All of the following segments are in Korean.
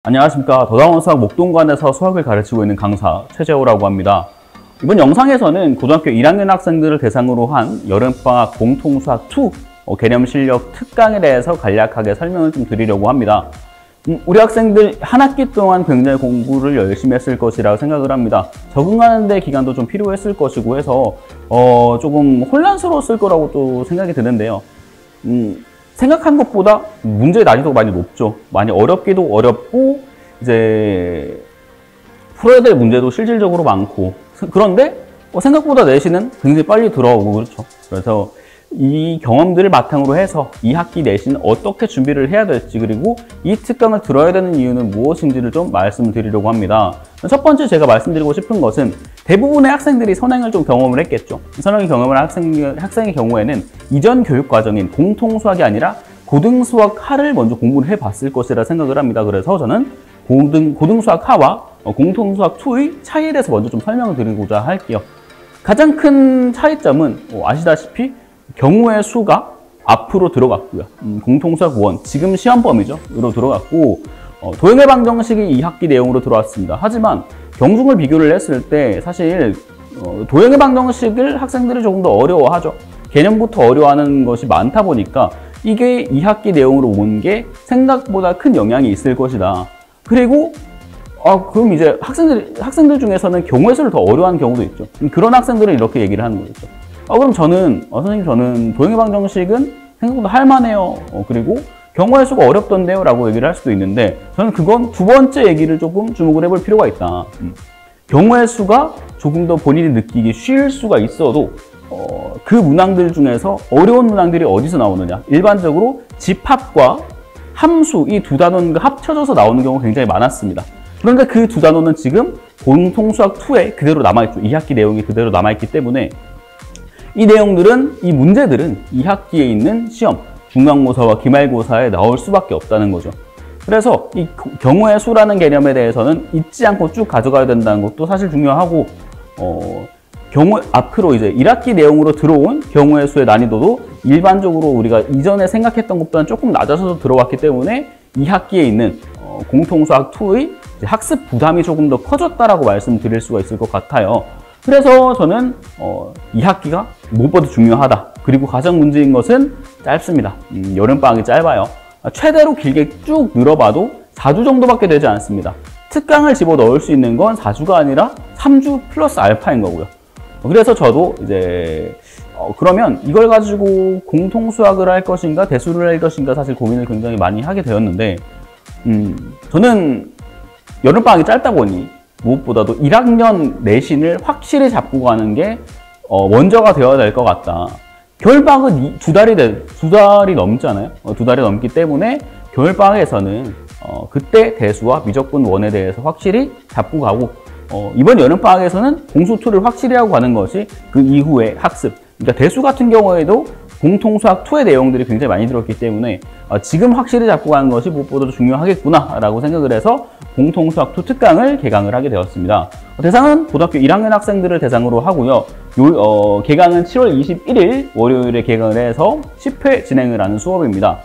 안녕하십니까. 더다운 수학 목동관에서 수학을 가르치고 있는 강사 최재호라고 합니다. 이번 영상에서는 고등학교 1학년 학생들을 대상으로 한 여름방학 공통수학2 개념 실력 특강에 대해서 간략하게 설명을 좀 드리려고 합니다. 우리 학생들 한 학기 동안 굉장히 공부를 열심히 했을 것이라고 생각을 합니다. 적응하는 데 기간도 좀 필요했을 것이고 해서 조금 혼란스러웠을 거라고 또 생각이 드는데요. 생각한 것보다 문제의 난이도가 많이 높죠. 많이 어렵기도 어렵고 이제 풀어야 될 문제도 실질적으로 많고, 그런데 생각보다 내신은 굉장히 빨리 들어오고 그렇죠. 그래서 이 경험들을 바탕으로 해서 이 학기 내신 어떻게 준비를 해야 될지, 그리고 이 특강을 들어야 되는 이유는 무엇인지를 좀 말씀드리려고 합니다. 첫 번째 제가 말씀드리고 싶은 것은 대부분의 학생들이 선행을 좀 경험을 했겠죠. 선행 경험을 학생의 경우에는 이전 교육 과정인 공통수학이 아니라 고등수학하를 먼저 공부를 해봤을 것이라 생각을 합니다. 그래서 저는 고등수학하와 공통수학2의 차이에 대해서 먼저 좀 설명을 드리고자 할게요. 가장 큰 차이점은 아시다시피 경우의 수가 앞으로 들어갔고요. 공통수학 1, 지금 시험 범위로 들어갔고, 도형의 방정식이 2학기 내용으로 들어왔습니다. 하지만 경중을 비교를 했을 때 사실 도형의 방정식을 학생들이 조금 더 어려워하죠. 개념부터 어려워하는 것이 많다 보니까 이게 2학기 내용으로 온 게 생각보다 큰 영향이 있을 것이다. 그리고 그럼 이제 학생들 중에서는 경우의 수를 더 어려워하는 경우도 있죠. 그런 학생들은 이렇게 얘기를 하는 거겠죠. 그럼 선생님 저는 도형의 방정식은 생각보다 할만해요. 그리고 경우의 수가 어렵던데요 라고 얘기를 할 수도 있는데, 저는 그건 두 번째 얘기를 조금 주목을 해볼 필요가 있다. 경우의 수가 조금 더 본인이 느끼기 쉬울 수가 있어도 그 문항들 중에서 어려운 문항들이 어디서 나오느냐, 일반적으로 집합과 함수 이 두 단원과 합쳐져서 나오는 경우가 굉장히 많았습니다. 그런데 그 두 단원은 지금 공통수학2에 그대로 남아있죠. 2학기 내용이 그대로 남아있기 때문에 이 내용들은, 이 문제들은 2학기에 있는 시험, 중간고사와 기말고사에 나올 수밖에 없다는 거죠. 그래서 이 경우의 수라는 개념에 대해서는 잊지 않고 쭉 가져가야 된다는 것도 사실 중요하고, 앞으로 이제 1학기 내용으로 들어온 경우의 수의 난이도도 일반적으로 우리가 이전에 생각했던 것보다는 조금 낮아서 들어왔기 때문에 2학기에 있는 공통수학2의 학습 부담이 조금 더 커졌다라고 말씀드릴 수가 있을 것 같아요. 그래서 저는 2학기가 무엇보다 중요하다. 그리고 가장 문제인 것은 짧습니다. 여름방학이 짧아요. 최대로 길게 쭉 늘어봐도 4주 정도밖에 되지 않습니다. 특강을 집어넣을 수 있는 건 4주가 아니라 3주 플러스 알파인 거고요. 그래서 저도 이제 그러면 이걸 가지고 공통수학을 할 것인가 대수를 할 것인가 사실 고민을 굉장히 많이 하게 되었는데, 저는 여름방학이 짧다 보니 무엇보다도 1학년 내신을 확실히 잡고 가는 게 먼저가 되어야 될 것 같다. 겨울방학은 두 달이 넘잖아요. 두 달이 넘기 때문에 겨울방학에서는 그때 대수와 미적분 1에 대해서 확실히 잡고 가고, 이번 여름방학에서는 공수2를 확실히 하고 가는 것이 그 이후의 학습. 그러니까 대수 같은 경우에도 공통수학2의 내용들이 굉장히 많이 들었기 때문에 지금 확실히 잡고 가는 것이 무엇보다도 중요하겠구나 라고 생각을 해서 공통수학2 특강을 개강을 하게 되었습니다. 대상은 고등학교 1학년 학생들을 대상으로 하고요. 개강은 7월 21일 월요일에 개강을 해서 10회 진행을 하는 수업입니다.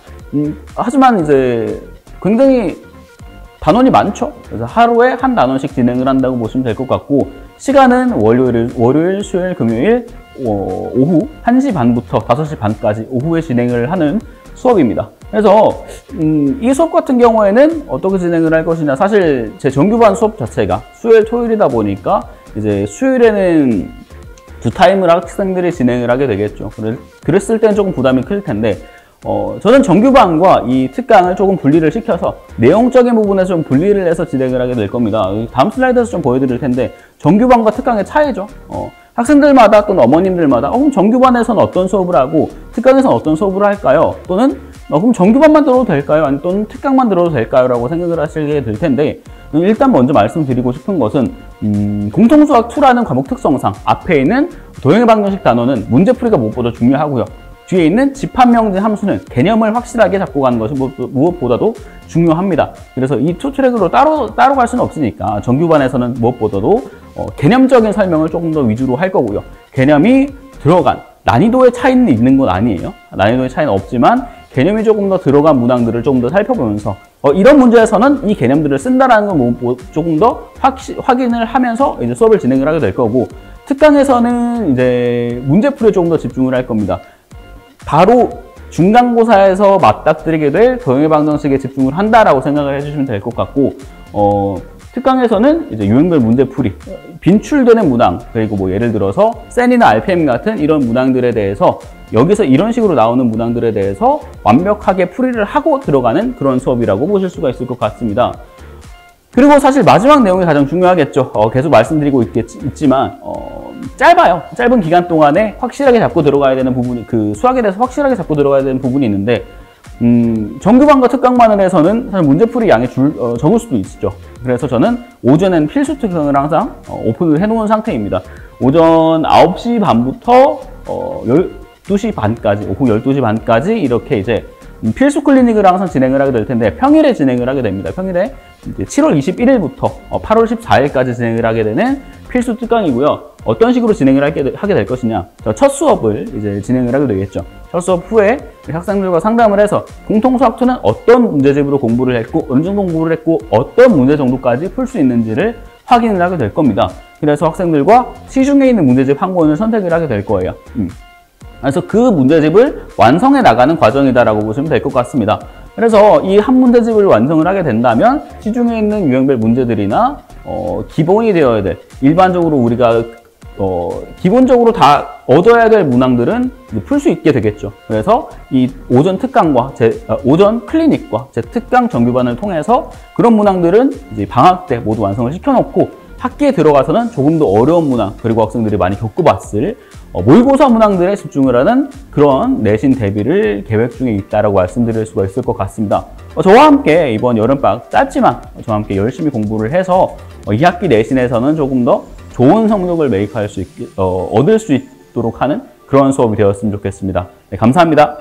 하지만 이제 굉장히 단원이 많죠. 그래서 하루에 한 단원씩 진행을 한다고 보시면 될 것 같고, 시간은 월요일, 수요일, 금요일 오후 1시 반부터 5시 반까지 오후에 진행을 하는 수업입니다. 그래서 이 수업 같은 경우에는 어떻게 진행을 할 것이냐, 사실 제 정규반 수업 자체가 수요일, 토요일이다 보니까 이제 수요일에는 두 타임을 학생들이 진행을 하게 되겠죠. 그랬을 때는 조금 부담이 클 텐데, 저는 정규반과 이 특강을 조금 분리를 시켜서 내용적인 부분에서 좀 분리를 해서 진행을 하게 될 겁니다. 다음 슬라이드에서 좀 보여드릴 텐데, 정규반과 특강의 차이죠. 학생들마다 또는 어머님들마다 그럼 정규반에서는 어떤 수업을 하고 특강에서는 어떤 수업을 할까요? 또는 그럼 정규반만 들어도 될까요? 아니면 또는 특강만 들어도 될까요? 라고 생각을 하시게 될 텐데, 일단 먼저 말씀드리고 싶은 것은 공통수학2라는 과목 특성상 앞에 있는 도형의 방정식 단원은 문제풀이가 무엇보다 중요하고요. 뒤에 있는 집합명제 함수는 개념을 확실하게 잡고 가는 것이 무엇보다도 중요합니다. 그래서 이 투 트랙으로 따로 갈 수는 없으니까 정규반에서는 무엇보다도 개념적인 설명을 조금 더 위주로 할 거고요. 개념이 들어간 난이도의 차이는 있는 건 아니에요. 난이도의 차이는 없지만 개념이 조금 더 들어간 문항들을 조금 더 살펴보면서 이런 문제에서는 이 개념들을 쓴다라는 걸 조금 더 확인을 하면서 이제 수업을 진행을 하게 될 거고, 특강에서는 이제 문제풀이에 조금 더 집중을 할 겁니다. 바로 중간고사에서 맞닥뜨리게 될 도형의 방정식에 집중을 한다라고 생각을 해주시면 될 것 같고, 특강에서는 이제 유형별 문제풀이, 빈출되는 문항, 그리고 뭐 예를 들어서 센이나 RPM 같은 이런 문항들에 대해서 여기서 이런 식으로 나오는 문항들에 대해서 완벽하게 풀이를 하고 들어가는 그런 수업이라고 보실 수가 있을 것 같습니다. 그리고 사실 마지막 내용이 가장 중요하겠죠. 계속 말씀드리고 있지만 짧아요. 짧은 기간 동안에 확실하게 잡고 들어가야 되는 부분이, 그 수학에 대해서 확실하게 잡고 들어가야 되는 부분이 있는데, 정규반과 특강반을 해서는 사실 문제풀이 양이 적을 수도 있죠. 그래서 저는 오전에는 필수 특강을 항상 오픈을 해놓은 상태입니다. 오전 9시 반부터 12시 반까지, 오후 12시 반까지 이렇게 이제 필수 클리닉을 항상 진행을 하게 될 텐데, 평일에 진행을 하게 됩니다. 평일에 이제 7월 21일부터 8월 14일까지 진행을 하게 되는 필수 특강이고요. 어떤 식으로 진행을 하게 될 것이냐, 첫 수업을 이제 진행을 하게 되겠죠. 첫 수업 후에 학생들과 상담을 해서 공통수학2는 어떤 문제집으로 공부를 했고, 어느 정도 공부를 했고, 어떤 문제 정도까지 풀 수 있는지를 확인을 하게 될 겁니다. 그래서 학생들과 시중에 있는 문제집 한 권을 선택을 하게 될 거예요. 그래서 그 문제집을 완성해 나가는 과정이다라고 보시면 될 것 같습니다. 그래서 이 한 문제집을 완성을 하게 된다면 시중에 있는 유형별 문제들이나 기본이 되어야 될, 일반적으로 우리가 기본적으로 다 얻어야 될 문항들은 풀 수 있게 되겠죠. 그래서 이 오전 특강과 오전 클리닉과 제 특강 정규반을 통해서 그런 문항들은 이제 방학 때 모두 완성을 시켜놓고, 학기에 들어가서는 조금 더 어려운 문항, 그리고 학생들이 많이 겪어봤을 모의고사 문항들에 집중을 하는 그런 내신 대비를 계획 중에 있다라고 말씀드릴 수가 있을 것 같습니다. 저와 함께 이번 여름방학 짧지만 저와 함께 열심히 공부를 해서 2학기 내신에서는 조금 더 좋은 성적을 얻을 수 있도록 하는 그런 수업이 되었으면 좋겠습니다. 네, 감사합니다.